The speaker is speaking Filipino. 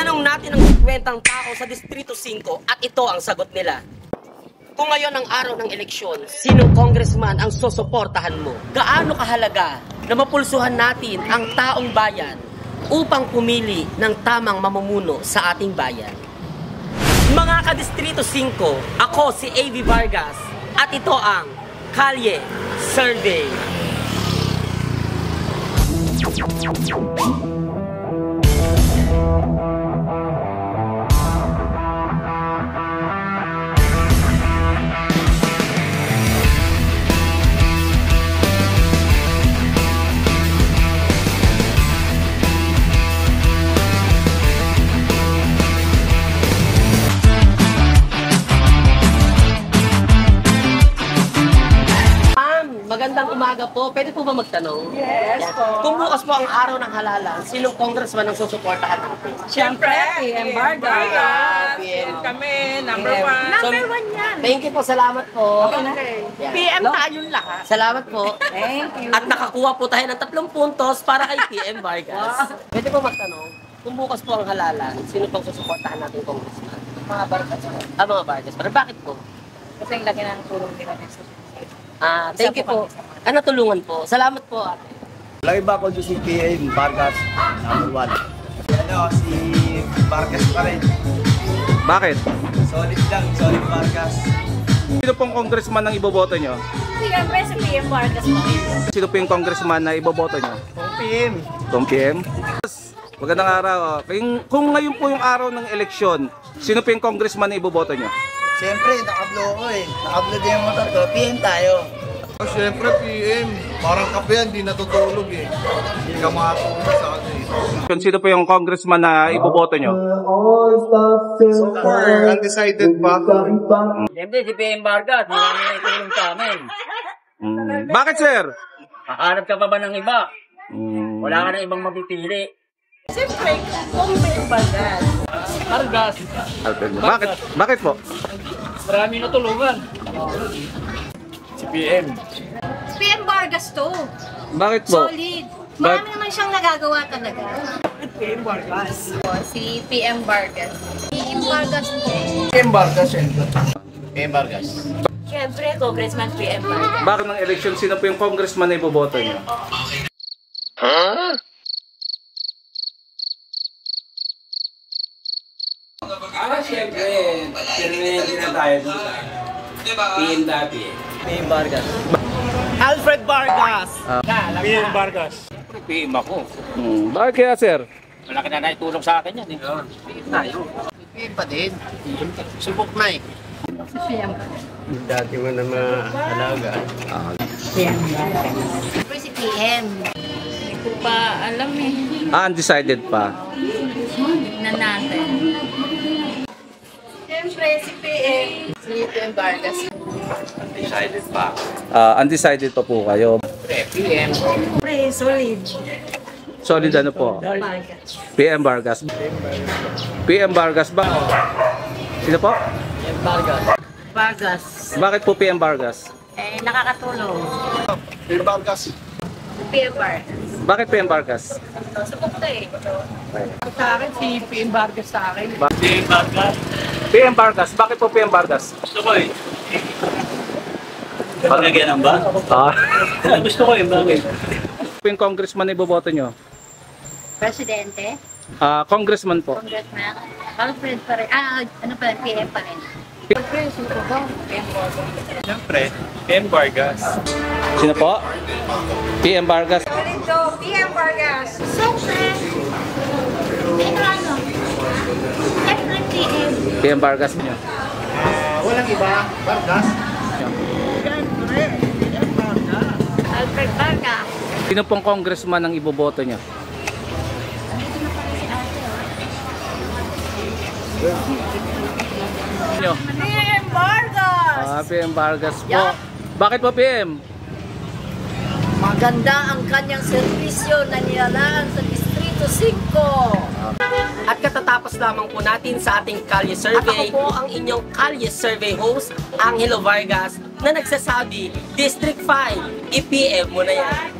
Tinanong natin ang 50 tao sa Distrito 5 at ito ang sagot nila. Kung ngayon ang araw ng eleksyon, sinong congressman ang susuportahan mo? Gaano kahalaga na mapulsuhan natin ang taong bayan upang pumili ng tamang mamumuno sa ating bayan? Mga ka-Distrito 5, ako si A.V. Vargas at ito ang Kalye Survey. Magandang umaga po. Pwede po ba magtanong? Yes po. Kung bukas po ang araw ng halalan, sinong congressman ang susuportahan natin? Siyempre, PM Vargas. PM. Kami, number one. Number one yan. Thank you po. Salamat po. Okay. Yeah. PM tayong lahat. Salamat po. Thank you. At nakakuha po tayo ng 3 puntos para kay PM Vargas. Pwede po magtanong, kung bukas po ang halalan, sino pang susuportahan natin congressman? Mga Vargas. Mga Vargas. Pero bakit po? Kasi ang laki ng tulong nila sa Thank you po. Tulungan po. Salamat po, ate. Lagi ba ako si PM Vargas, number 1. Si Vargas pa rin. Bakit? Solid lang, solid Vargas. Sino pong congressman ang iboboto nyo? Siyempre, si PM Vargas po. Sino po yung congressman na iboboto nyo? Kung PM. Kung PM? Magandang araw. Kung ngayon po yung araw ng eleksyon, sino po yung congressman na iboboto nyo? Siyempre, nakablo ko eh. Nakablo din yung motor ko. PM tayo. Siyempre PM, parang kape yan, di natutulog eh. Hindi ka makatulog sa ano eh. Kung sino po yung congressman na iboboto nyo? So far, undecided pa. Siyempre, si PM Vargas, marami na itulong sa amin. Bakit, sir? Makaharap ka pa ba ng iba? Wala ka na ibang mapipili. Siyempre, kung PM Vargas. Vargas. Bakit po? Marami na tulungan. Si PM. PM Vargas to. Bakit po? Solid. Marami naman siyang nagagawa talaga. PM Vargas. Si PM Vargas. PM Vargas po. PM Vargas, siyempre. PM Vargas. Siyempre, Congressman PM Vargas. Bakit ng eleksyon, sino po yung congressman na iboboto nyo? Siyempre, permanente na tayo dun sa PM dati. PM Vargas. Alfred Vargas. PM Vargas. PM ako. Bakit kaya, sir? Malaki na naitulong sa akin yan eh. PM pa din. Subok na eh. Dati mo na mahalaga. Siyempre, si PM. Hindi ko pa alam eh. Undecided pa. Na natin. Siyempre, si PM. Si PM Vargas. Undecided pa. Undecided pa po kayo. PM. Siyempre, solid. Solid ano po? PM Vargas. PM Vargas ba? Sino po? Vargas. Bakit po PM Vargas? Nakakatulong. PM Vargas. PM Vargas. Bakit PM Vargas? Subok to eh. Sa akin, si PM Vargas sa akin. PM Vargas. PM Vargas. Bakit po PM Vargas? Gusto ko eh. Pagkaganan ba? Gusto ko eh, bakit? Yung congressman na iboboto nyo? Presidente. Congressman po. Congressman. Alfred pa rin. Ano pa rin? PM pa rin. Siyempre, PM Vargas. Sino po? PM Vargas. Dito, PM Vargas. Siyempre. Ano? Siyempre, PM. PM Vargas nyo. Walang iba, Vargas. Alfred Vargas. Sino pong congressman ang iboboto nyo? PM Vargas. PM Vargas po. Bakit po PM? Maganda ang kanyang serbisyo na nilalaan sa Distrito 5. At katatapos lamang po natin sa ating Kalye Survey. At ako po ang inyong Kalye Survey host, Angelo Vargas, na nagsasabi, District 5, i-PM mo na yan.